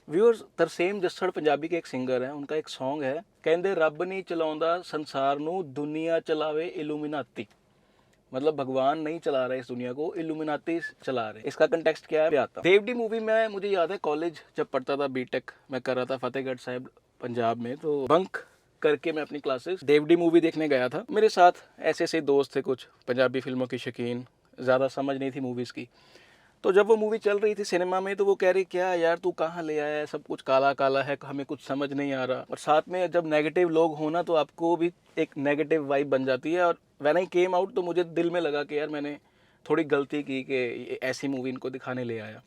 Viewers Tarsem जस्सड़ Punjabi के एक singer हैं, उनका एक सॉन्ग है, कहंदे रब नहीं चलाउंदा संसार नू, दुनिया चलावे इल्यूमिनाती। मतलब भगवान नहीं चला रहे इस दुनिया को, इल्यूमिनाती चला रहे। इसका कंटेक्स्ट क्या है, आता देवडी मूवी में मुझे याद है कॉलेज जब पढ़ता था, बीटेक मैं कर रहा था फतेहगढ़ साहिब पंजाब में, तो बंक करके मैं अपनी क्लासेस देवडी मूवी देखने गया था। मेरे साथ ऐसे ऐसे दोस्त थे कुछ पंजाबी फिल्मों की शौकीन, ज़्यादा समझ नहीं थी मूवीज़ की। तो जब वो मूवी चल रही थी सिनेमा में तो वो कह रही क्या यार तू कहाँ ले आया है, सब कुछ काला काला है, हमें कुछ समझ नहीं आ रहा। और साथ में जब नेगेटिव लोग हो ना तो आपको भी एक नेगेटिव वाइब बन जाती है। और व्हेन आई केम आउट तो मुझे दिल में लगा कि यार मैंने थोड़ी गलती की कि ऐसी मूवी इनको दिखाने ले आया।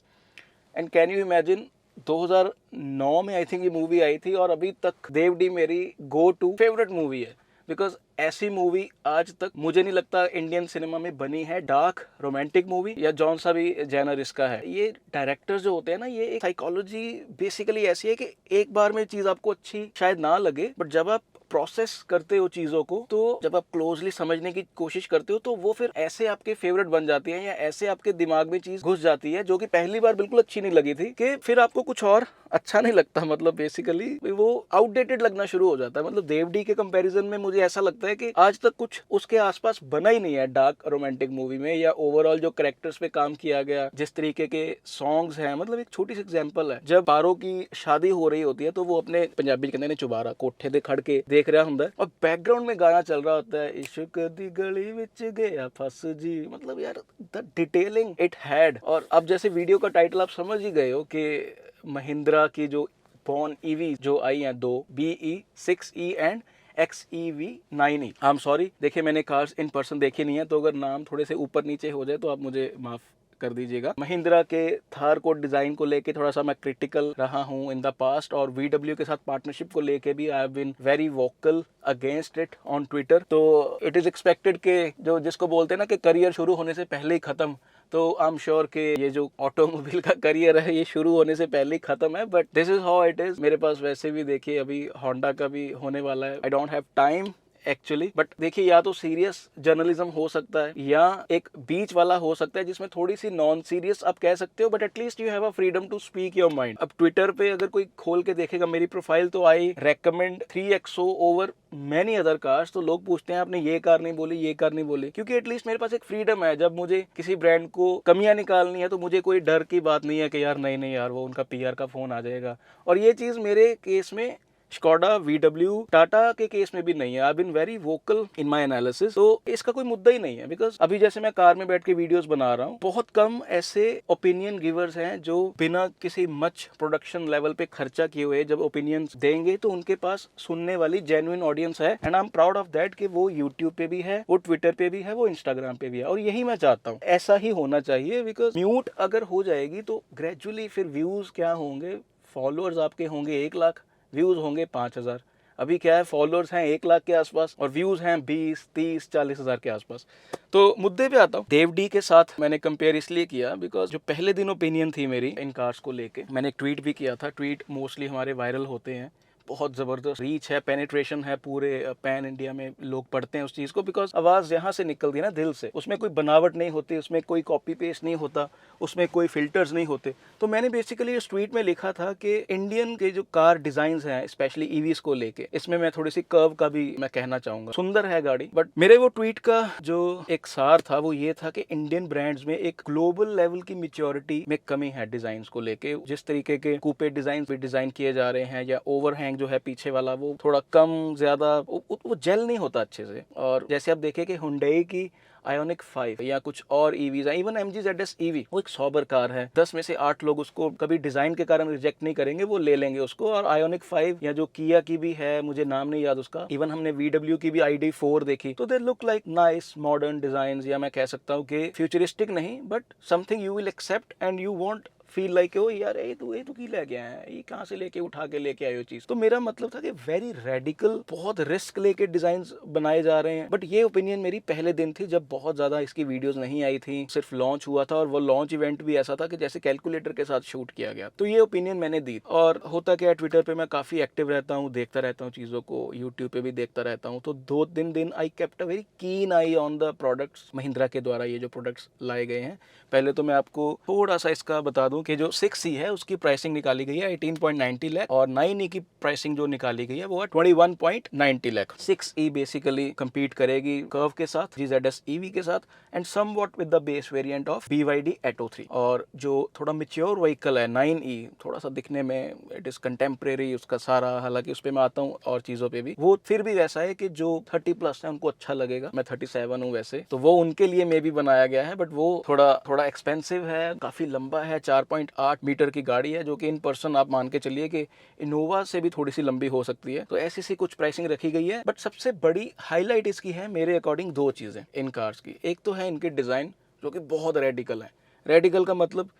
एंड कैन यू इमेजिन 2009 में आई थिंक ये मूवी आई थी और अभी तक देवडी मेरी गो टू फेवरेट मूवी है। बिकॉज ऐसी मूवी आज तक मुझे नहीं लगता इंडियन सिनेमा में बनी है, डार्क रोमांटिक मूवी या जौन सा भी जैनर इसका है। ये डायरेक्टर्स जो होते हैं ना, ये एक साइकोलॉजी बेसिकली ऐसी है कि एक बार में चीज आपको अच्छी शायद ना लगे, बट जब आप प्रोसेस करते हो चीज़ों को, तो जब आप क्लोजली समझने की कोशिश करते हो तो वो फिर ऐसे आपके फेवरेट बन जाती है या ऐसे आपके दिमाग में चीज़ घुस जाती है जो कि पहली बार बिल्कुल अच्छी नहीं लगी थी, कि फिर आपको कुछ और अच्छा नहीं लगता। मतलब बेसिकली वो आउटडेटेड लगना शुरू हो जाता है। मतलब देवडी के कंपैरिजन में मुझे ऐसा लगता है कि आज तक कुछ उसके आसपास बना ही नहीं है डार्क रोमांटिक मूवी में, या ओवरऑल जो कैरेक्टर्स पे काम किया गया, जिस तरीके के सॉन्ग्स हैं। मतलब एक छोटी सी एग्जांपल है, जब पारो की शादी हो रही होती है तो वो अपने पंजाबी कहते हैं चुबारा कोठे दे खड़ के देख रहा होता है और बैकग्राउंड में गाना चल रहा होता है, इश्क दी गली विच गया फस जी। मतलब यार द डिटेलिंग इट हैड। और अब जैसे वीडियो का टाइटल आप समझ ही गए हो कि महिंद्रा की जो बॉर्न ईवी जो आई हैं, दो BE6E and XEV9E। I am sorry, देखिए मैंने कार्स इन पर्सन देखी नहीं है, तो अगर नाम थोड़े से ऊपर नीचे हो जाए तो आप मुझे माफ कर दीजिएगा। महिंद्रा के थार को डिजाइन को लेके थोड़ा सा मैं क्रिटिकल रहा हूँ इन द पास्ट, और VW के साथ पार्टनरशिप को लेके भी I have been very vocal against it on Twitter. तो इट इज एक्सपेक्टेड के जो जिसको बोलते हैं ना कि करियर शुरू होने से पहले ही खत्म, तो आई एम श्योर कि ये जो ऑटोमोबाइल का करियर है ये शुरू होने से पहले ही खत्म है, but this is how it is. मेरे पास वैसे भी देखिए अभी होंडा का भी होने वाला है। I don't have time actually, but देखिए या तो सीरियस जर्नलिज्म हो सकता है या एक बीच वाला हो सकता है जिसमें थोड़ी सी नॉन सीरियस आप कह सकते हो, but at least you have a freedom to speak your mind. अब ट्विटर पे अगर कोई खोल के देखेगा मेरी प्रोफाइल तो I recommend 3XO over many other cars. तो लोग पूछते हैं आपने ये कार नहीं बोली, ये कार नहीं बोली, क्योंकि एटलीस्ट मेरे पास एक फ्रीडम है। जब मुझे किसी ब्रांड को कमियां निकालनी है तो मुझे कोई डर की बात नहीं है कि यार नहीं नहीं यार वो उनका PR का फोन आ जाएगा। और ये चीज मेरे केस में स्कोडा VW टाटा के केस में भी नहीं है। I been very vocal in my analysis. तो इसका कोई मुद्दा ही नहीं है, बिकॉज अभी जैसे मैं कार में बैठ के वीडियोस बना रहा हूँ, बहुत कम ऐसे ओपिनियन गिवर्स हैं जो बिना किसी मच प्रोडक्शन लेवल पे खर्चा किए हुए जब ओपिनियंस देंगे तो उनके पास सुनने वाली जेन्युइन ऑडियंस है। And I am proud of that कि वो यूट्यूब पे भी है, वो ट्विटर पे भी है, वो इंस्टाग्राम पे भी है। और यही मैं चाहता हूँ, ऐसा ही होना चाहिए। बिकॉज म्यूट अगर हो जाएगी तो ग्रेजुअली फिर व्यूज क्या होंगे, फॉलोअर्स आपके होंगे 1 लाख, व्यूज होंगे 5,000। अभी क्या है, फॉलोअर्स हैं 1 लाख के आसपास और व्यूज हैं 20, 30, 40 हजार के आसपास। तो मुद्दे पे आता हूँ। देवडी के साथ मैंने कंपेयर इसलिए किया बिकॉज जो पहले दिन ओपिनियन थी मेरी इन कार्स को लेके, मैंने एक ट्वीट भी किया था। ट्वीट मोस्टली हमारे वायरल होते हैं, बहुत ज़बरदस्त रीच है, पेनिट्रेशन है, पूरे पैन इंडिया में लोग पढ़ते हैं उस चीज़ को, बिकॉज आवाज़ यहाँ से निकलती है ना, दिल से। उसमें कोई बनावट नहीं होती, उसमें कोई कॉपी पेस्ट नहीं होता, उसमें कोई फिल्टर्स नहीं होते। तो मैंने बेसिकली इस ट्वीट में लिखा था कि इंडियन के जो कार डिजाइन हैं स्पेशली ईवीज को लेके, इसमें मैं थोड़ी सी कर्व का भी मैं कहना चाहूंगा। सुंदर है गाड़ी, बट मेरे वो ट्वीट का जो एक सार था वो ये था कि इंडियन ब्रांड्स में एक ग्लोबल लेवल की मेच्योरिटी में कमी है डिजाइन को लेके। जिस तरीके के कूपे डिजाइन भी डिजाइन किए जा रहे हैं या ओवरहैंग जो है पीछे वाला वो थोड़ा कम ज्यादा वो जेल नहीं होता अच्छे से। और जैसे आप देखें कि हुंडई की आयोनिक 5 या कुछ और ईवीज है, इवन MG ZS EV, वो एक सॉबर कार है। 10 में से 8 लोग उसको कभी डिजाइन के कारण रिजेक्ट नहीं करेंगे, वो ले लेंगे उसको। और आयोनिक 5 या जो किया की भी है, मुझे नाम नहीं याद उसका, इवन हमने VW की भी ID4 देखी, तो they look like nice modern design, या मैं कह सकता हूँ कि फ्यूचरिस्टिक नहीं, but something you will accept and you won't feel like oh यार ये तो की ले गया है, ये कहाँ से लेके उठा के लेके आयो चीज। तो मेरा मतलब था कि वेरी रेडिकल, बहुत रिस्क लेके डिजाइन बनाए जा रहे हैं। बट ये ओपिनियन मेरी पहले दिन थी जब बहुत ज्यादा इसकी वीडियोस नहीं आई थी, सिर्फ लॉन्च हुआ था, और वो लॉन्च इवेंट भी ऐसा था कि जैसे कैलकुलेटर के साथ शूट किया गया। तो ये ओपिनियन मैंने दी। और होता क्या है, ट्विटर पे मैं काफी एक्टिव रहता हूँ, देखता रहता हूँ चीजों को, यूट्यूब पे भी देखता रहता हूँ। तो 2-3 दिन I kept a very keen I on the products Mahindra के द्वारा ये जो प्रोडक्ट्स लाए गए हैं। पहले तो मैं आपको थोड़ा सा इसका बता दूं दूं कि जो 6E है उसकी प्राइसिंग निकाली गई है 18.90 लाख और 9E की प्राइसिंग जो निकाली गई है वो है 21.90 लाख। 6E बेसिकली compete करेगी कर्व के साथ, GZS EV के साथ and somewhat with the base variant of BYD Atto 3। और जो थोड़ा मैच्योर व्हीकल है 9E, थोड़ा सा दिखने में इट इज कंटेम्प्रेरी उसका सारा, हालांकि उस पर मैं आता हूँ और चीजों पे भी, वो फिर भी वैसा है कि जो 30+ है उनको अच्छा लगेगा। मैं 37 हूँ वैसे, तो वो उनके लिए मे भी बनाया गया है, बट वो थोड़ा एक्सपेंसिव है, काफी लंबा है, 4.8 मीटर की गाड़ी है, जो कि इन पर्सन आप मान के चलिए कि इनोवा से भी थोड़ी सी लंबी हो सकती है। तो ऐसी सी कुछ प्राइसिंग रखी गई है। बट सबसे बड़ी हाईलाइट इसकी है मेरे अकॉर्डिंग दो चीजें इन कार्स की। एक तो है इनके डिजाइन जो कि बहुत रेडिकल है। रेडिकल का मतलब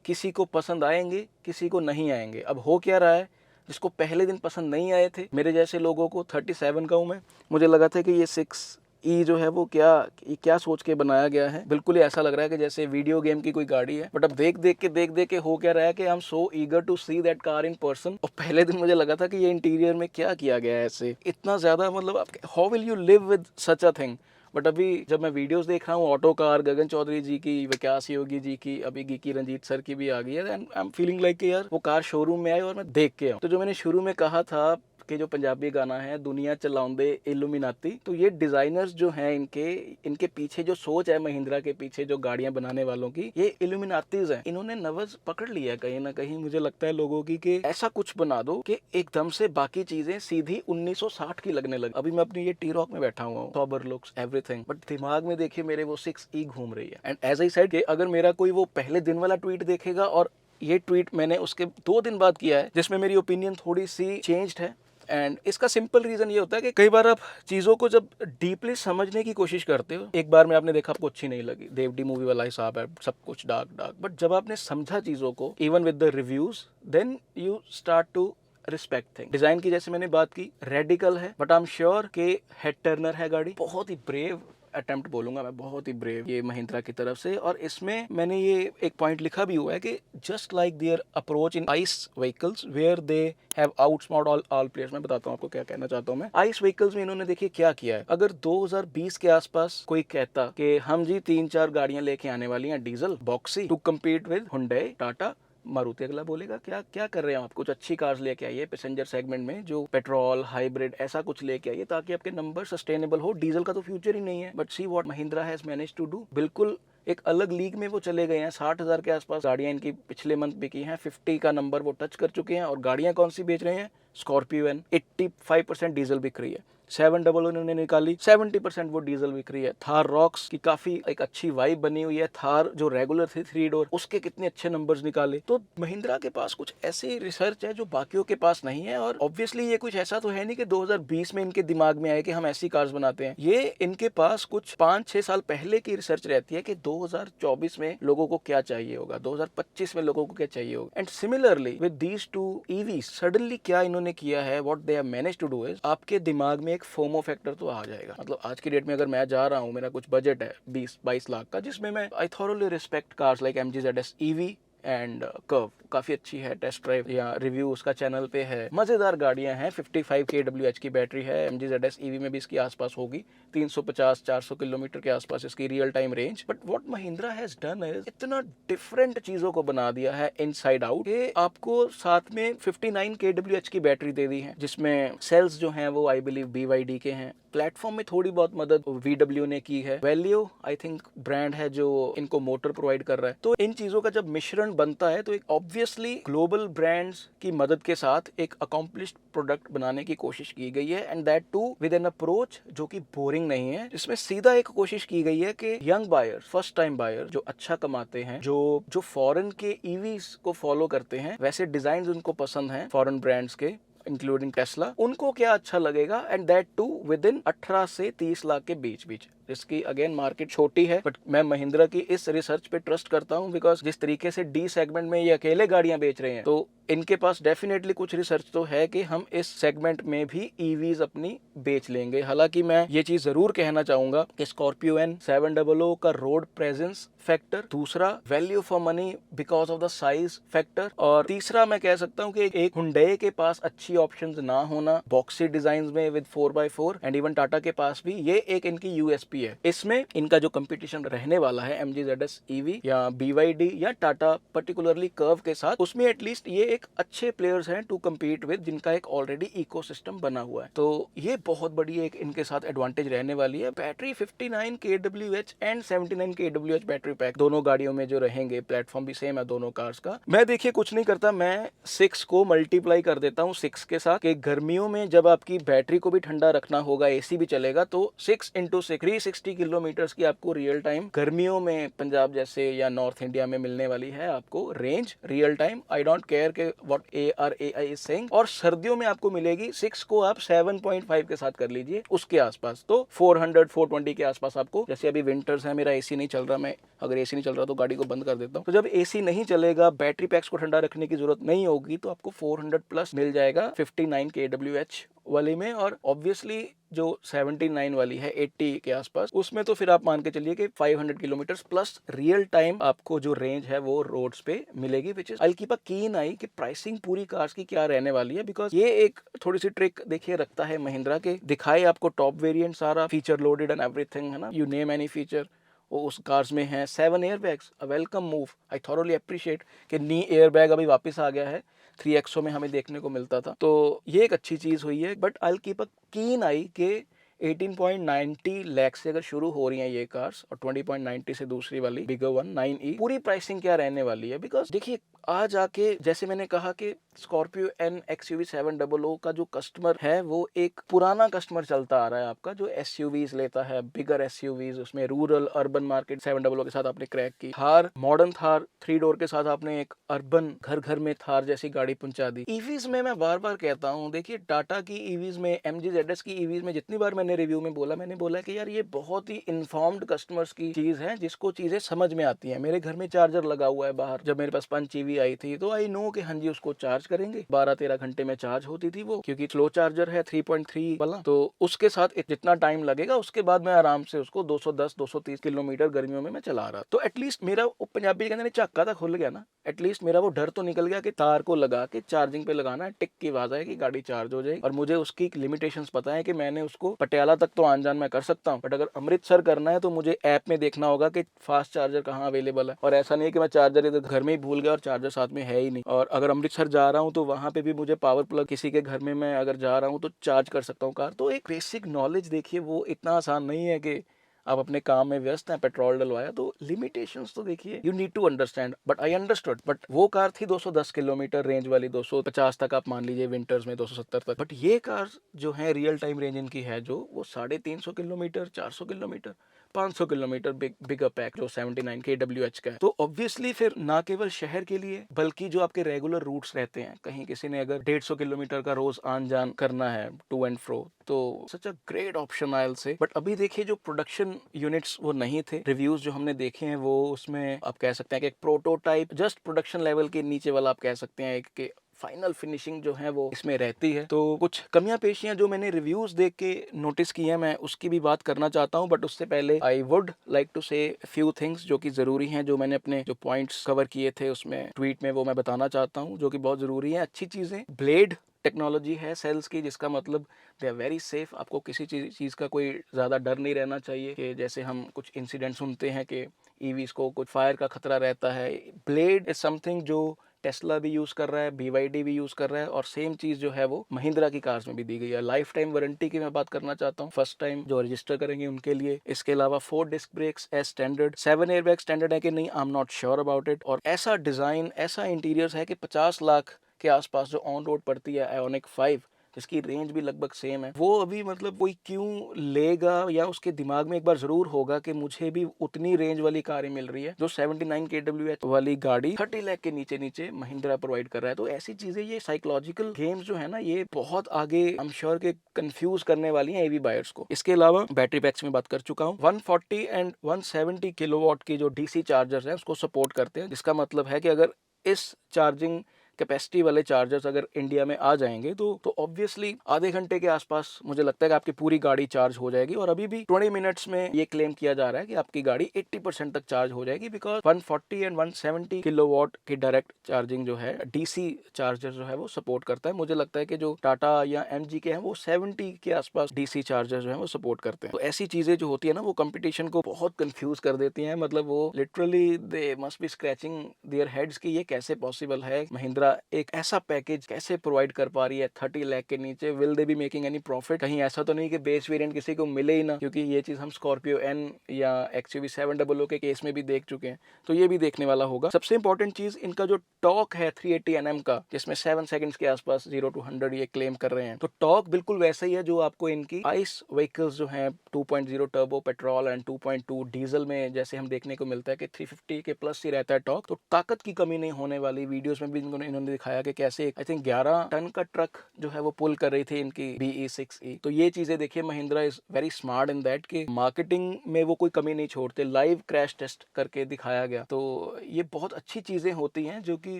किसी को पसंद आएंगे, किसी को नहीं आएंगे। अब हो क्या रहा है, जिसको पहले दिन पसंद नहीं आए थे, मेरे जैसे लोगों को, 37 का हूँ मैं, मुझे लगा था कि ये 6E जो है वो क्या सोच के बनाया गया है। बिल्कुल ही ऐसा लग रहा है कि जैसे वीडियो गेम की कोई गाड़ी है। बट अब देख देख के हो क्या रहा है कि I am so eager to see that car in person. और पहले दिन मुझे लगा था कि ये इंटीरियर में क्या किया गया है ऐसे, इतना ज्यादा, मतलब how will you live with such a thing. But अभी जब मैं वीडियोस देख रहा हूँ ऑटो कार, गगन चौधरी जी की, विकास योगी जी की, अभी गिकी रंजीत सर की भी आ गई है, and I am feeling like कि यार वो कार शोरूम में आई और मैं देख के आऊँ। तो जो मैंने शुरू में कहा था कि जो पंजाबी गाना है दुनिया चलाऊंदे इल्यूमिनाती, तो ये डिजाइनर्स जो हैं इनके पीछे जो सोच है, महिंद्रा के पीछे जो गाड़ियां बनाने वालों की, ये इल्यूमिनातीज हैं। इन्होंने नवज पकड़ लिया है कहीं ना कहीं, मुझे लगता है लोगों की, कि ऐसा कुछ बना दो कि एकदम से बाकी चीजें सीधी 1960 की लगने लगी। अभी मैं अपनी ये टी रॉक में बैठा हुआ हूँ, सॉबर लुक्स एवरीथिंग, बट दिमाग में देखिए मेरे वो 6E घूम रही है। एंड एज आई सेड कि अगर मेरा कोई वो पहले दिन वाला ट्वीट देखेगा, और ये ट्वीट मैंने उसके 2 दिन बाद किया है, जिसमें मेरी ओपिनियन थोड़ी सी चेंज्ड है। एंड इसका सिंपल रीजन ये होता है कि कई बार आप चीजों को जब डीपली समझने की कोशिश करते हो, एक बार में आपने देखा आपको अच्छी नहीं लगी, देवडी मूवी वाला हिसाब है, सब कुछ डार्क, बट जब आपने समझा चीजों को even with the reviews, then you start to respect thing. Design की जैसे मैंने बात की, रेडिकल है, बट आई एम श्योर कि हेड टर्नर है गाड़ी, बहुत ही ब्रेव अटेम्प्ट बोलूंगा मैं, बहुत ही ब्रेव ये महिंद्रा की तरफ से। और इसमें मैंने ये एक पॉइंट लिखा भी हुआ है कि just like their approach in ICE vehicles where they have outsmart all players. मैं बताता हूँ आपको क्या कहना चाहता हूँ मैं। आइस व्हीकल्स में इन्होंने देखिए क्या किया है। अगर 2020 के आसपास कोई कहता कि हम जी 3-4 गाड़ियां लेके आने वाली हैं diesel boxy to compete with Hyundai, Tata, Maruti, अगला बोलेगा क्या कर रहे हैं आप, कुछ अच्छी कार्स लेके आइए पैसेंजर सेगमेंट में, जो पेट्रोल हाइब्रिड ऐसा कुछ लेके आइए ताकि आपके नंबर सस्टेनेबल हो। डीजल का तो फ्यूचर ही नहीं है। But see what Mahindra has manage to do, बिल्कुल एक अलग लीग में वो चले गए हैं। 60,000 के आसपास गाड़ियां इनकी पिछले मंथ बिकी हैं, 50 का नंबर वो टच कर चुके हैं। और गाड़ियां कौन सी बेच रहे हैं, स्कॉर्पियो एन 85% डीजल बिक रही है, 700 इन्होंने निकाली, 70% वो डीजल बिक रही है। थार रॉक्स की काफी एक अच्छी वाइब बनी हुई है। थार जो रेगुलर थी 3 डोर, उसके कितने अच्छे नंबर्स निकाले। तो महिंद्रा के पास कुछ ऐसी रिसर्च है जो बाकियों के पास नहीं है। और ऑब्वियसली ये कुछ ऐसा तो है नहीं कि 2020 में इनके दिमाग में आए कि हम ऐसी कार्स बनाते हैं। ये इनके पास कुछ 5-6 साल पहले की रिसर्च रहती है कि 2024 में लोगों को क्या चाहिए होगा, 2025 में लोगों को क्या चाहिए होगा। And similarly with these 2 EVs, suddenly क्या इन्होंने किया है, what they have managed to do is, आपके दिमाग में एक फोमो फैक्टर तो आ जाएगा। मतलब आज की डेट में अगर मैं जा रहा हूँ, मेरा कुछ बजट है 20-22 लाख का, जिसमें मैं I thoroughly respect cars like MG ZS EV and curve, काफी अच्छी है, टेस्ट ड्राइव या रिव्यू उसका चैनल पे है, मजेदार गाड़ियां हैं। 55 kWh की बैटरी है, MG ZS EV में भी इसकी आसपास होगी, 350-400 किलोमीटर के आसपास इसकी real time range. But what Mahindra has done is इतना डिफरेंट चीजों को बना दिया है इनसाइड आउट, कि आपको साथ में 59 kWh की बैटरी दे दी है, जिसमें सेल्स जो हैं वो आई बिलीव BYD के हैं। प्लेटफॉर्म में थोड़ी बहुत मदद VW ने की है। वैल्यू आई थिंक ब्रांड है जो इनको मोटर प्रोवाइड कर रहा है। तो इन चीजों का जब मिश्रण बनता है तो एक ऑब्वियसली ग्लोबल ब्रांड्स की मदद के साथ एक अकॉम्प्लिश्ड प्रोडक्ट बनाने की कोशिश की गई है, and that too with an approach जो कि बोरिंग नहीं है। इसमें सीधा एक कोशिश की गई है कि young buyer, first time buyer जो अच्छा कमाते हैं, जो फॉरेन के EVs को फॉलो करते हैं, वैसे डिजाइन उनको पसंद हैं फॉरेन ब्रांड्स के, इंक्लूडिंग टेस्ला, उनको क्या अच्छा लगेगा, and that too with in 18 से 30 लाख के बीच। इसकी अगेन मार्केट छोटी है, बट मैं महिंद्रा की इस रिसर्च पे ट्रस्ट करता हूं, बिकॉज जिस तरीके से D सेगमेंट में ये अकेले गाड़ियां बेच रहे हैं, तो इनके पास डेफिनेटली कुछ रिसर्च तो है कि हम इस सेगमेंट में भी EVs अपनी बेच लेंगे। हालांकि मैं ये चीज जरूर कहना चाहूंगा कि स्कॉर्पियो N 700 का रोड प्रेजेंस फैक्टर, दूसरा value for money because of the size factor, और तीसरा मैं कह सकता हूँ कि एक हुंडई के पास अच्छी ऑप्शंस ना होना बॉक्सी डिजाइन में with 4x4, and even Tata के पास भी, ये एक इनकी USP MSRP है। इसमें इनका जो कंपटीशन रहने वाला है MG ZS EV या BYD या टाटा पर्टिकुलरली कर्व के साथ, उसमें एटलीस्ट ये एक अच्छे प्लेयर्स हैं टू कम्पीट विद, जिनका एक ऑलरेडी इकोसिस्टम बना हुआ है। तो ये बहुत बड़ी एक इनके साथ एडवांटेज रहने वाली है। Battery 59 kWh and 79 kWh battery pack दोनों गाड़ियों में जो रहेंगे, प्लेटफॉर्म भी सेम है दोनों कार्स का। मैं देखिए कुछ नहीं करता, मैं 6 को मल्टीप्लाई कर देता हूँ 6 के साथ, कि गर्मियों में जब आपकी बैटरी को भी ठंडा रखना होगा, AC भी चलेगा, तो 6 × 6 360 किलोमीटर की आपको रियल टाइम गर्मियों में पंजाब जैसे या नॉर्थ इंडिया में मिलने वाली है आपको range, real time. I don't care के व्हाट ARAI इज सेइंग। और सर्दियों में आपको मिलेगी 6 को आप 7.5 के साथ कर लीजिए उसके आसपास, तो 400-420 के आसपास आपको। जैसे अभी विंटर्स है, मेरा AC नहीं चल रहा, मैं अगर AC नहीं चल रहा तो गाड़ी को बंद कर देता हूँ। तो जब AC नहीं चलेगा, बैटरी पैक्स को ठंडा रखने की जरूरत नहीं होगी, तो आपको 400 प्लस मिल जाएगा 59 kWh वाली में। और ऑब्वियसली जो 79 वाली है 80 के आसपास, उसमें तो फिर आप मान के चलिए कि 500 किलोमीटर प्लस रियल टाइम आपको जो रेंज है वो रोड्स पे मिलेगी। Which is I keep a कीन आई कि प्राइसिंग पूरी कार्स की क्या रहने वाली है, बिकॉज ये एक थोड़ी सी ट्रिक देखिए रखता है महिंद्रा के, दिखाए आपको टॉप वेरिएंट सारा फीचर लोडेड एंड एवरीथिंग, है ना, यू नेम एनी फीचर वो उस कार्स में है। 7 airbags, a welcome move, I thoroughly appreciate कि नी एयरबैग अभी वापस आ गया है, 3XO में हमें देखने को मिलता था, तो ये एक अच्छी चीज हुई है। बट आई कीप अ कीन आई के 18.90 लाख से अगर शुरू हो रही हैं ये कार्स, और 20.90 से दूसरी वाली बिगर वन 9E, पूरी प्राइसिंग क्या रहने वाली है। बिकॉज देखिए आज आके, जैसे मैंने कहा कि स्कॉर्पियो एन XUV 700 का जो कस्टमर है वो एक पुराना कस्टमर चलता आ रहा है आपका, जो SUVs लेता है, बिगर SUVs, उसमें रूरल अर्बन मार्केट 700 के साथ आपने क्रैक की। थार, मॉडर्न थार 3 डोर के साथ आपने एक अर्बन घर घर में थार जैसी गाड़ी पहुंचा दी। EVs में मैं बार बार कहता हूँ, देखिए टाटा की EVs में, MG ZS की EVs में जितनी बार मैंने रिव्यू में बोला, मैंने बोला कि यार ये बहुत ही इन्फॉर्म्ड कस्टमर्स की चीज है, जिसको चीजें समझ में आती हैं। मेरे घर में चार्जर लगा हुआ है बाहर, जब मेरे पास 5 EV आई थी तो आई नो कि हाँ जी उसको चार्ज करेंगे, 12-13 घंटे में चार्ज होती थी वो, क्योंकि स्लो चार्जर है 3.3 वाला, तो उसके साथ जितना टाइम लगेगा उसके बाद मैं आराम से उसको 210-230 किलोमीटर गर्मियों में मैं चला रहा। तो एटलीस्ट मेरा पंजाबी कहते हैं झक्का तो खुल गया ना, एटलीस्ट मेरा वो डर तो निकल गया कि तार को लगा के चार्जिंग पे लगाना है, टिक की आवाज आएगी, गाड़ी चार्ज हो जाएगी। और मुझे उसकी लिमिटेशंस पता है कि मैंने उसको पटियाला तक तो आन जान मैं कर सकता हूँ, बट अगर अमृतसर करना है तो मुझे ऐप में देखना होगा कि फास्ट चार्जर कहाँ अवेलेबल है। और ऐसा नहीं है कि मैं चार्जर इधर घर में ही भूल गया और चार्जर साथ में है ही नहीं। और अगर अमृतसर जा रहा हूँ तो वहां पे भी मुझे पावर प्लग किसी के घर में मैं अगर जा रहा हूँ तो चार्ज कर सकता हूँ कार। तो एक बेसिक नॉलेज देखिए, वो इतना आसान नहीं है कि आप अपने काम में व्यस्त हैं, पेट्रोल डलवाया, तो लिमिटेशंस तो देखिए you need to understand. But I understood, but वो कार थी 210 किलोमीटर रेंज वाली, 250 तक आप मान लीजिए विंटर्स में, 270 तक। बट ये कार जो है रियल टाइम रेंज इनकी है जो, वो 350 किलोमीटर, 400 किलोमीटर, 500 किलोमीटर बिगर पैक जो 79 kWh का है। तो ऑब्वियसली फिर ना केवल शहर के लिए, बल्कि जो आपके रेगुलर रूट्स रहते हैं, कहीं किसी ने अगर 150 किलोमीटर का रोज आन जान करना है टू एंड फ्रो, तो such a great option I will say. But अभी देखिए जो प्रोडक्शन यूनिट्स वो नहीं थे, रिव्यूज जो हमने देखे हैं वो, उसमें आप कह सकते हैं कि एक प्रोटोटाइप, जस्ट प्रोडक्शन लेवल के नीचे वाला आप कह सकते हैं कि फाइनल फिनिशिंग जो है वो इसमें रहती है। तो कुछ कमियां पेशियां जो मैंने रिव्यूज देख के नोटिस की है, मैं उसकी भी बात करना चाहता हूं। बट उससे पहले आई वुड लाइक टू से फ्यू थिंग्स जो कि जरूरी हैं, जो मैंने अपने जो पॉइंट्स कवर किए थे उसमें ट्वीट में, वो मैं बताना चाहता हूं, जो कि बहुत जरूरी है। अच्छी चीजें, ब्लेड टेक्नोलॉजी है सेल्स की, जिसका मतलब दे आर वेरी सेफ। आपको किसी चीज़ का कोई ज़्यादा डर नहीं रहना चाहिए कि जैसे हम कुछ इंसिडेंट सुनते हैं कि ईवीज को कुछ फायर का खतरा रहता है। ब्लेड इज समथिंग जो टेस्ला भी यूज़ कर रहा है, BYD भी यूज़ कर रहा है, और सेम चीज़ जो है वो महिंद्रा की कार्स में भी दी गई है। लाइफ टाइम वारंटी की मैं बात करना चाहता हूँ, फर्स्ट टाइम जो रजिस्टर करेंगे उनके लिए। इसके अलावा 4 disc brakes as standard, 7 airbag standard है कि नहीं, I am not sure about it. और ऐसा डिज़ाइन, ऐसा इंटीरियर है कि 50 लाख के आसपास जो ऑन रोड पड़ती है आयोनिक 5, जिसकी रेंज भी लगभग सेम है, वो अभी मतलब कोई क्यों लेगा, या उसके दिमाग में एक बार जरूर होगा कि मुझे भी उतनी रेंज वाली कारें मिल रही है जो 79 kWh वाली गाड़ी 30 लाख के नीचे नीचे महिंद्रा प्रोवाइड कर रहा है। तो ऐसी चीजें, ये साइकोलॉजिकल गेम्स जो है ना, ये बहुत आगे आई एम श्योर के कंफ्यूज करने वाली हैं EV बायर्स को। इसके अलावा बैटरी पैक्स में बात कर चुका हूँ, 140 एंड 170 किलोवाट की जो DC चार्जर है उसको सपोर्ट करते हैं, जिसका मतलब है कि अगर इस चार्जिंग कैपेसिटी वाले चार्जर्स अगर इंडिया में आ जाएंगे तो ऑब्वियसली आधे घंटे के आसपास मुझे लगता है कि आपकी पूरी गाड़ी चार्ज हो जाएगी। और अभी भी 20 मिनट्स में ये क्लेम किया जा रहा है कि आपकी गाड़ी 80% तक चार्ज हो जाएगी, बिकॉज 140 एंड 170 किलोवाट की डायरेक्ट चार्जिंग जो है डीसी चार्जर जो है वो सपोर्ट करता है। मुझे लगता है कि जो टाटा या एमजी के हैं वो 70 के आसपास डीसी चार्जर जो है वो सपोर्ट करते हैं। तो ऐसी चीजें जो होती है ना वो कंपटीशन को बहुत कंफ्यूज कर देती हैं। मतलब वो literally they must be scratching their heads कि ये कैसे पॉसिबल है, महिंद्रा एक ऐसा पैकेज कैसे प्रोवाइड कर पा रही है 30 लाख के नीचे। Will they be making any profit? कहीं ऐसा तो नहीं कि बेस वेरिएंट किसी को मिले ही ना, क्योंकि ये चीज हम स्कॉर्पियो एन या XUV 700 के केस में भी देख चुके हैं। तो ये भी देखने वाला होगा। सबसे इंपॉर्टेंट चीज इनका जो टॉर्क है 380 Nm का, जिसमें 7 सेकंड्स के आसपास 0 to 100 ये क्लेम कर रहे हैं, तो टॉर्क बिल्कुल वैसा ही है जो आपको इनकी आइस व्हीकल्स जो हैं 2.0 टर्बो पेट्रोल एंड 2.2 डीजल में जैसे हम देखने को मिलता है कि 350 के प्लस ही रहता है टॉर्क। तो ताकत की कमी नहीं होने वाली। वीडियोस में भी इन्होंने दिखाया कि कैसे आई थिंक 11 टन का ट्रक जो है वो पुल कर रही थी इनकी BE6E। तो ये चीजें देखिए, Mahindra is very smart in that कि मार्केटिंग में वो कोई कमी नहीं छोड़ते। लाइव क्रैश टेस्ट करके दिखाया गया। तो ये बहुत अच्छी चीजें होती हैं जो कि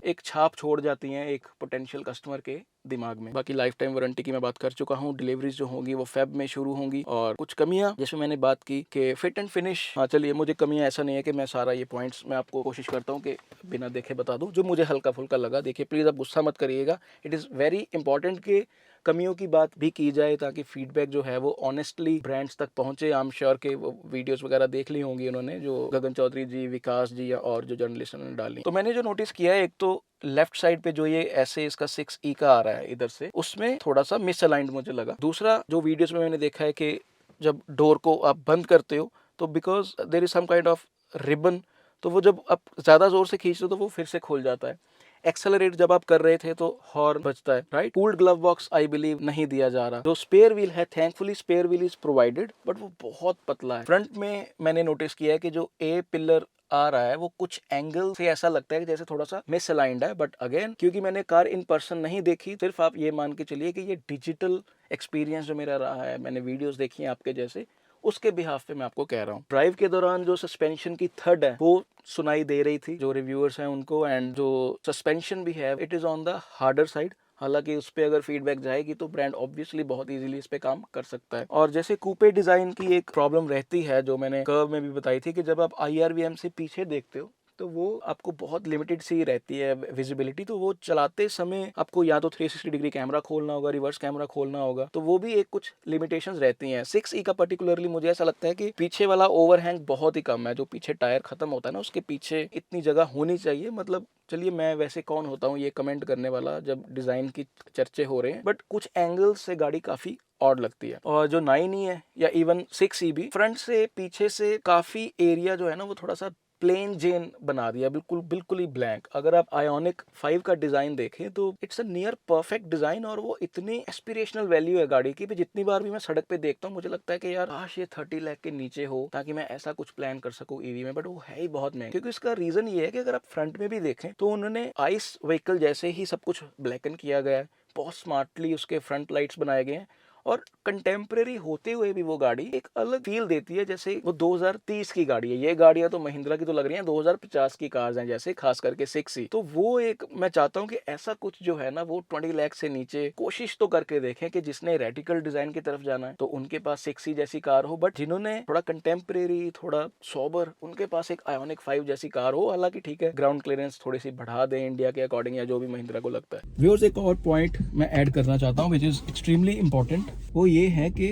एक छाप छोड़ जाती हैं एक पोटेंशियल कस्टमर के दिमाग में। बाकी लाइफ टाइम वारंटी की मैं बात कर चुका हूँ। डिलीवरीज जो होंगी वो फेब में शुरू होंगी। और कुछ कमियां जिसमें मैंने बात की कि फिट एंड फिनिश, हाँ चलिए, मुझे कमियां ऐसा नहीं है कि मैं सारा ये पॉइंट्स मैं आपको कोशिश करता हूँ कि बिना देखे बता दूं। जो मुझे हल्का फुल्का लगा, देखिए प्लीज आप गुस्सा मत करिएगा। इट इज वेरी इंपॉर्टेंट कि कमियों की बात भी की जाए ताकि फीडबैक जो है वो ऑनेस्टली ब्रांड्स तक पहुंचे। आई एम श्योर के वो वीडियोस वगैरह देख ली होंगी उन्होंने, जो गगन चौधरी जी, विकास जी या और जो जर्नलिस्ट उन्होंने डाली। तो मैंने जो नोटिस किया है, एक तो लेफ्ट साइड पे जो ये ऐसे इसका 6E का आ रहा है इधर से, उसमें थोड़ा सा मिसअलाइंड मुझे लगा। दूसरा जो वीडियोस में मैंने देखा है कि जब डोर को आप बंद करते हो तो because there is some kind of ribbon, तो वो जब आप ज्यादा जोर से खींचते हो तो वो फिर से खुल जाता है। एक्सेलरेट जब आप कर रहे थे तो हॉर्न बजता है, right. Cooled glove box I believe नहीं दिया जा रहा। जो स्पेयर व्हील है, thankfully spare wheel is provided, but वो बहुत पतला है। फ्रंट में मैंने नोटिस किया है कि जो ए पिलर आ रहा है वो कुछ एंगल से ऐसा लगता है कि जैसे थोड़ा सा मिसअलाइंड है। बट अगेन, क्योंकि मैंने कार इन पर्सन नहीं देखी, सिर्फ आप ये मान के चलिए कि ये डिजिटल एक्सपीरियंस जो मेरा रहा है, मैंने वीडियोस देखी हैं आपके जैसे, उसके बिहाफ पे मैं आपको कह रहा हूँ। ड्राइव के दौरान जो सस्पेंशन की थर्ड है वो सुनाई दे रही थी जो रिव्यूअर्स हैं उनको, एंड जो सस्पेंशन भी है it is on the harder side. हालांकि उस पर अगर फीडबैक जाएगी तो ब्रांड ऑब्वियसली बहुत इजीली इस पे काम कर सकता है। और जैसे कूपे डिजाइन की एक प्रॉब्लम रहती है जो मैंने कर्व में भी बताई थी कि जब आप IRVM से पीछे देखते हो तो वो आपको बहुत लिमिटेड सी रहती है विजिबिलिटी। तो वो चलाते समय आपको या तो 360 डिग्री कैमरा खोलना होगा, रिवर्स कैमरा खोलना होगा, तो वो भी एक कुछ लिमिटेशंस रहती हैं। 6E का पर्टिकुलरली मुझे ऐसा लगता है कि पीछे वाला ओवरहैंग बहुत ही कम है। जो पीछे टायर खत्म होता है ना, उसके पीछे इतनी जगह होनी चाहिए। मतलब चलिए, मैं वैसे कौन होता हूँ ये कमेंट करने वाला जब डिजाइन की चर्चे हो रहे हैं, बट कुछ एंगल्स से गाड़ी काफी ऑड लगती है। और जो 9E है या इवन 6E भी, फ्रंट से पीछे से काफी एरिया जो है ना वो थोड़ा सा प्लेन जेन बना दिया, बिल्कुल ही ब्लैंक। अगर आप आयोनिक 5 का डिजाइन देखें तो it's a near perfect design, और वो इतनी एस्पिरेशनल वैल्यू है गाड़ी की। जितनी बार भी मैं सड़क पे देखता हूँ मुझे लगता है कि यार काश ये 30 लाख के नीचे हो ताकि मैं ऐसा कुछ प्लान कर सकूं ईवी में, बट वो है ही बहुत महंगा। क्योंकि इसका रीजन ये है कि अगर आप फ्रंट में भी देखें तो उन्होंने आइस व्हीकल जैसे ही सब कुछ ब्लैकन किया गया है, बहुत स्मार्टली उसके फ्रंट लाइट्स बनाए गए हैं, और कंटेम्प्रेरी होते हुए भी वो गाड़ी एक अलग फील देती है जैसे वो 2030 की गाड़ी है। ये गाड़ियां तो महिंद्रा की तो लग रही हैं 2050 की कार्स हैं जैसे, खास करके 6E। तो वो एक मैं चाहता हूं कि ऐसा कुछ जो है ना वो 20 लाख से नीचे कोशिश तो करके देखें कि जिसने रेडिकल डिजाइन की तरफ जाना है तो उनके पास 6E जैसी कार हो, बट जिन्होंने थोड़ा कंटेम्प्रेरी, थोड़ा सोबर, उनके पास एक आयोनिक 5 जैसी कार हो। हालांकि ठीक है, ग्राउंड क्लियरेंस थोड़ी सी बढ़ा दें इंडिया के अकॉर्डिंग या जो भी महिंद्रा को लगता है। व्यूअर्स, एक और पॉइंट मैं ऐड करना चाहता हूँ विच इज एक्सट्रीमली इंपॉर्टेंट। वो ये है कि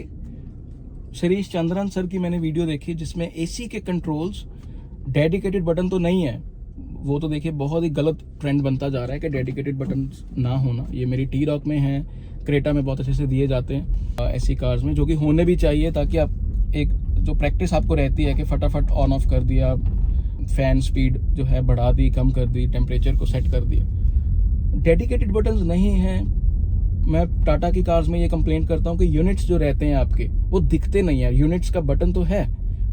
शिरीष चंद्रन सर की मैंने वीडियो देखी जिसमें AC के कंट्रोल्स, डेडिकेटेड बटन तो नहीं है। वो तो देखिए बहुत ही गलत ट्रेंड बनता जा रहा है कि डेडिकेटेड बटन ना होना। ये मेरी T-Roc में है, क्रेटा में बहुत अच्छे से दिए जाते हैं ऐसी कार्स में, जो कि होने भी चाहिए ताकि आप एक जो प्रैक्टिस आपको रहती है कि फटाफट ऑन ऑफ कर दिया, फैन स्पीड जो है बढ़ा दी, कम कर दी, टेम्परेचर को सेट कर दिया। डेडिकेटेड बटन्स नहीं हैं। मैं टाटा की कार्स में ये कंप्लेंट करता हूँ कि यूनिट्स जो रहते हैं आपके वो दिखते नहीं है। यूनिट्स का बटन तो है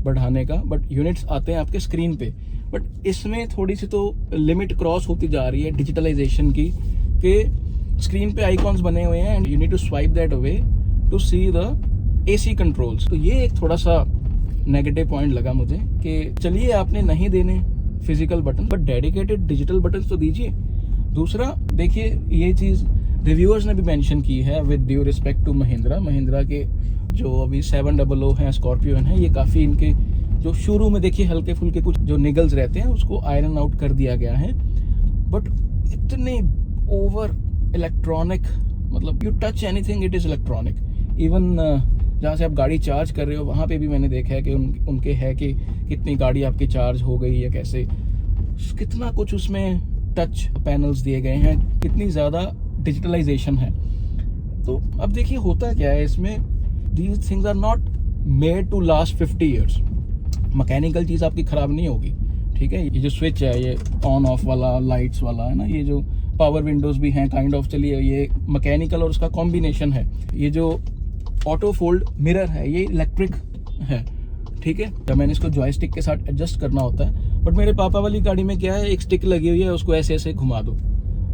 बढ़ाने का, बट यूनिट्स आते हैं आपके स्क्रीन पे। बट इसमें थोड़ी सी तो लिमिट क्रॉस होती जा रही है डिजिटलाइजेशन की, कि स्क्रीन पे आइकॉन्स बने हुए हैं and you need to swipe that away to see the AC controls. तो ये एक थोड़ा सा नेगेटिव पॉइंट लगा मुझे कि चलिए आपने नहीं देने physical button, but dedicated digital button तो दीजिए। दूसरा देखिए, ये चीज़ रिव्यूअर्स ने भी मेंशन की है with due respect to Mahindra के जो अभी 700 हैं स्कॉर्पियन है, ये काफ़ी इनके जो शुरू में देखिए हल्के फुल्के कुछ जो निगल्स रहते हैं उसको आयरन आउट कर दिया गया है, बट इतने ओवर इलेक्ट्रॉनिक, मतलब you touch anything it is electronic. Even जहाँ से आप गाड़ी चार्ज कर रहे हो वहाँ पे भी मैंने देखा है कि उनके है कि कितनी गाड़ी आपकी चार्ज हो गई या कैसे, कितना कुछ उसमें टच पैनल्स दिए गए हैं, कितनी ज़्यादा डिजिटलाइजेशन है। तो अब देखिए होता क्या है इसमें, these things are not made to last 50 years. Mechanical चीज़ आपकी ख़राब नहीं होगी, ठीक है। ये जो स्विच है, ये ऑन ऑफ वाला, लाइट्स वाला है ना, ये जो पावर विंडोज़ भी हैं काइंड ऑफ, चलिए ये मैकेनिकल और उसका कॉम्बिनेशन है। ये जो ऑटो फोल्ड मिरर है ये इलेक्ट्रिक है, ठीक है। जब मैंने इसको जॉयस्टिक के साथ एडजस्ट करना होता है, बट मेरे पापा वाली गाड़ी में क्या है, एक स्टिक लगी हुई है, उसको ऐसे ऐसे घुमा दो,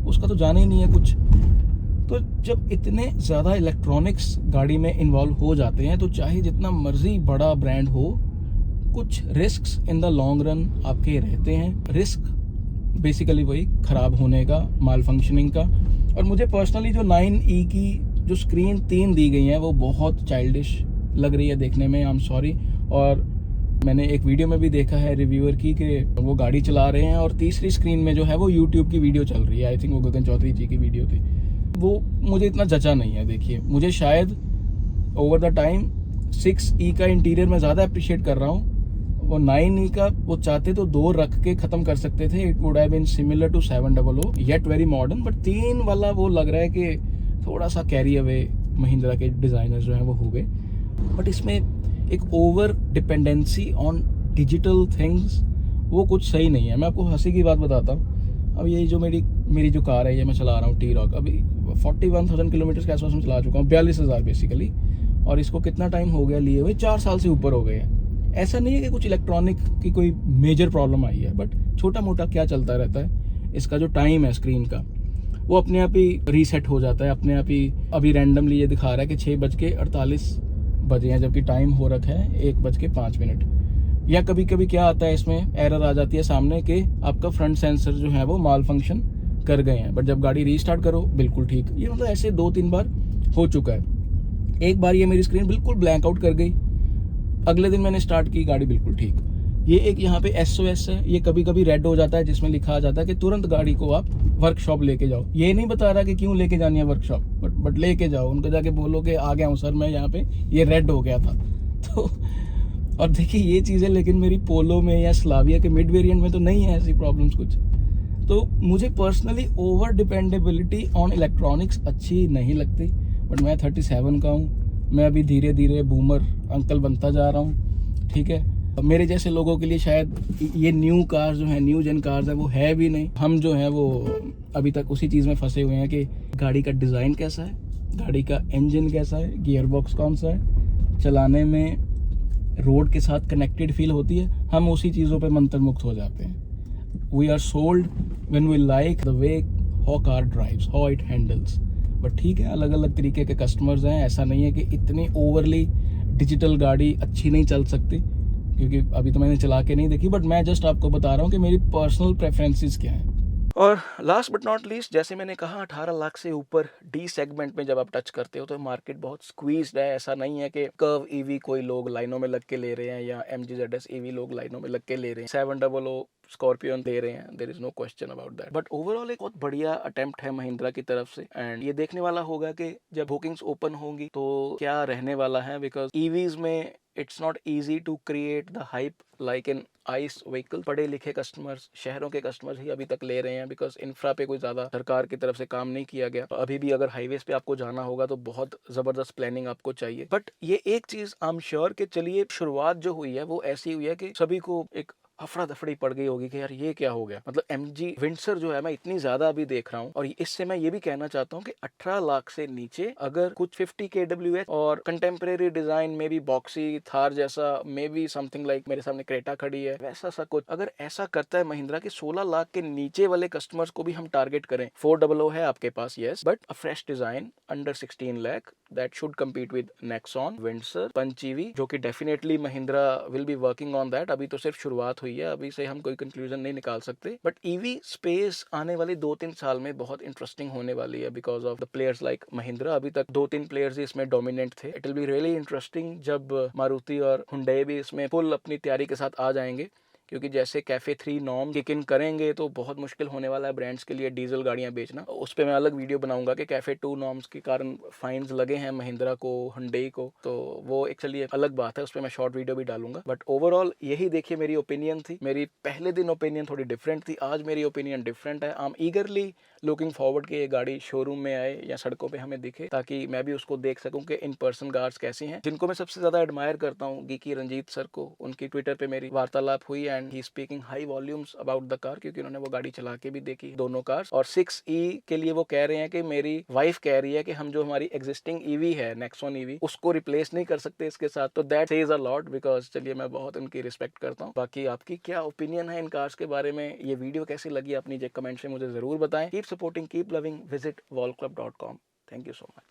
उसका तो जाना ही नहीं है कुछ। तो जब इतने ज़्यादा इलेक्ट्रॉनिक्स गाड़ी में इन्वॉल्व हो जाते हैं तो चाहे जितना मर्जी बड़ा ब्रांड हो, कुछ risks in the long run आपके रहते हैं। रिस्क बेसिकली वही ख़राब होने का, माल फंक्शनिंग का। और मुझे पर्सनली जो 9E की जो स्क्रीन 3 दी गई है वो बहुत चाइल्डिश लग रही है देखने में, आई एम सॉरी। और मैंने एक वीडियो में भी देखा है रिव्यूअर की कि वो गाड़ी चला रहे हैं और तीसरी स्क्रीन में जो है वो यूट्यूब की वीडियो चल रही है, आई थिंक वो गगन चौधरी जी की वीडियो थी। वो मुझे इतना जचा नहीं है। देखिए मुझे शायद ओवर द टाइम 6E का इंटीरियर मैं ज़्यादा अप्रिशिएट कर रहा हूँ, वो 9E का वो चाहते तो 2 रख के ख़त्म कर सकते थे, it would have been similar to 700 yet very modern. But 3 वाला वो लग रहा है कि थोड़ा सा कैरी अवे महिंद्रा के डिज़ाइनर जो हैं वो हो गए। बट इसमें एक over dependency on digital things वो कुछ सही नहीं है। मैं आपको हंसी की बात बताता हूँ। अब ये जो मेरी जो कार है, ये मैं चला रहा हूँ T-Roc, अभी 41,000 किलोमीटर के आसपास में चला चुका हूँ, 42,000 बेसिकली। और इसको कितना टाइम हो गया लिए हुए, 4 साल से ऊपर हो गए हैं। ऐसा नहीं है कि कुछ इलेक्ट्रॉनिक की कोई मेजर प्रॉब्लम आई है, बट छोटा मोटा क्या चलता रहता है। इसका जो टाइम है स्क्रीन का वो अपने आप ही रीसेट हो जाता है, अपने आप ही। अभी रैंडमली ये दिखा रहा है कि 6:48 बजे हैं, जबकि टाइम हो रखा है 1:05। या कभी कभी क्या आता है इसमें एरर आ जाती है सामने कि आपका फ्रंट सेंसर जो है वो माल फंक्शन कर गए हैं, बट जब गाड़ी रीस्टार्ट करो बिल्कुल ठीक। ये मतलब ऐसे 2-3 बार हो चुका है। एक बार ये मेरी स्क्रीन बिल्कुल ब्लैंक आउट कर गई, अगले दिन मैंने स्टार्ट की, गाड़ी बिल्कुल ठीक। ये एक यहाँ पे SOS है, ये कभी कभी रेड हो जाता है, जिसमें लिखा आ जाता है कि तुरंत गाड़ी को आप वर्कशॉप लेके जाओ। ये नहीं बता रहा कि क्यों लेके जानी है वर्कशॉप, बट लेके जाओ, उनको जाके बोलो कि आ गया हूँ सर मैं यहाँ पे, ये रेड हो गया था। तो और देखिए ये चीज़ें लेकिन मेरी पोलो में या स्लाविया के मिड वेरिएंट में तो नहीं है ऐसी प्रॉब्लम्स कुछ। तो मुझे personally over dependability on electronics अच्छी नहीं लगती। बट मैं 37 का हूँ, मैं अभी धीरे धीरे बूमर अंकल बनता जा रहा हूँ, ठीक है। मेरे जैसे लोगों के लिए शायद ये न्यू कार्स जो है, न्यू जेन कार्स है, वो है भी नहीं। हम जो है वो अभी तक उसी चीज़ में फंसे हुए हैं कि गाड़ी का डिज़ाइन कैसा है, गाड़ी का इंजन कैसा है, गियर बॉक्स कौन सा है, चलाने में रोड के साथ कनेक्टेड फील होती है। हम उसी चीज़ों पे मंत्रमुग्ध हो जाते हैं। We are sold when we like the way how car drives, how it handles. But ठीक है, अलग अलग तरीके के कस्टमर्स हैं। ऐसा नहीं है कि इतनी ओवरली डिजिटल गाड़ी अच्छी नहीं चल सकती, क्योंकि अभी तो मैंने चला के नहीं देखी। बट मैं जस्ट आपको बता रहा हूँ कि मेरी पर्सनल प्रेफरेंसेस क्या हैं। और लास्ट बट नॉट लीस्ट, जैसे मैंने कहा 18 लाख से ऊपर डी सेगमेंट में जब आप टच करते हो तो मार्केट बहुत स्क्वीज्ड है। ऐसा नहीं है कि कर्व ईवी कोई लोग लाइनों में लग के ले रहे हैं या MG ZS EV लोग लाइनों में लग के ले रहे हैं, 700 स्कॉर्पियन दे रहे हैं, there is no question about that. But overall एक बहुत बढ़िया अटेम्प्ट है महिंद्रा की तरफ से। एंड ये देखने वाला होगा कि जब बुकिंग्स ओपन होंगी तो क्या रहने वाला है, बिकॉज EVs में it's not easy to create the hype like in ICE vehicle. पढ़े लिखे कस्टमर्स, शहरों के कस्टमर्स ही अभी तक ले रहे हैं, बिकॉज इंफ्रा पे कोई ज़्यादा सरकार की तरफ से काम नहीं किया गया। अभी भी अगर हाईवेज पे आपको जाना होगा तो बहुत ज़बरदस्त प्लानिंग आपको चाहिए। बट ये एक चीज़ आई एम श्योर कि चलिए शुरुआत जो हुई है वो ऐसी हुई है कि सभी को एक अफड़ा दफड़ी पड़ गई होगी कि यार ये क्या हो गया। मतलब MG विंडसर जो है मैं इतनी ज्यादा अभी देख रहा हूँ। और इससे मैं ये भी कहना चाहता हूँ कि 18 लाख से नीचे अगर कुछ 50 kWh और कंटेम्प्रेरी डिजाइन में भी बॉक्सी थार जैसा, मे बी समथिंग लाइक मेरे सामने क्रेटा खड़ी है वैसा सा कुछ, अगर ऐसा करता है महिंद्रा के 16 लाख के नीचे वाले कस्टमर्स को भी हम टारगेट करें। 400 है आपके पास, yes, but a fresh design under 16 lakh that should compete with Nexon, Windsor, Punch EV, जो कि definitely Mahindra will be working on that. अभी तो सिर्फ शुरुआत हुई है, अभी से हम कोई कंक्लूजन नहीं निकाल सकते, बट EV स्पेस आने वाले 2-3 साल में बहुत इंटरेस्टिंग होने वाली है because of the players like Mahindra. अभी तक 2-3 प्लेयर्स ही इसमें डोमिनेंट थे. It will be really interesting जब मारुति और हुंडई भी इसमें फुल अपनी तैयारी के साथ आ जाएंगे, क्योंकि जैसे कैफे 3 नॉर्म किक इन करेंगे तो बहुत मुश्किल होने वाला है ब्रांड्स के लिए डीजल गाड़ियां बेचना. उस पर मैं अलग वीडियो बनाऊंगा कि कैफे 2 नॉर्म्स के कारण फाइन्स लगे हैं महिंद्रा को, हुंडई को, तो वो एक्चुअली एक अलग बात है, उस पर मैं शॉर्ट वीडियो भी डालूंगा. बट ओवरऑल यही देखिए मेरी ओपिनियन थी. मेरी पहले दिन ओपिनियन थोड़ी डिफरेंट थी, आज मेरी ओपिनियन डिफरेंट है. आई एम ईगरली लुकिंग फॉरवर्ड कि ये गाड़ी शोरूम में आए या सड़कों पे हमें दिखे, ताकि मैं भी उसको देख सकूं कि इन पर्सन कार्स कैसी हैं. जिनको मैं सबसे ज्यादा एडमायर करता हूं, गीकी रंजीत सर को, उनकी ट्विटर पे मेरी वार्तालाप हुई and he speaking high volumes about the car, क्योंकि उन्होंने वो गाड़ी चला के भी देखी दोनों कार्स. और 6E के लिए वो कह रहे हैं कि मेरी वाइफ कह रही है कि हम जो हमारी एग्जिस्टिंग ईवी है नेक्सॉन ईवी, उसको रिप्लेस नहीं कर सकते इसके साथ. तो that says a lot because चलिए मैं बहुत उनकी रिस्पेक्ट करता हूँ. बाकी आपकी क्या ओपिनियन है इन कार्स के बारे में, ये वीडियो कैसी लगी अपनी कमेंट से मुझे जरूर बताएं. Keep supporting, keep loving, visit wallclub.com. Thank you so much.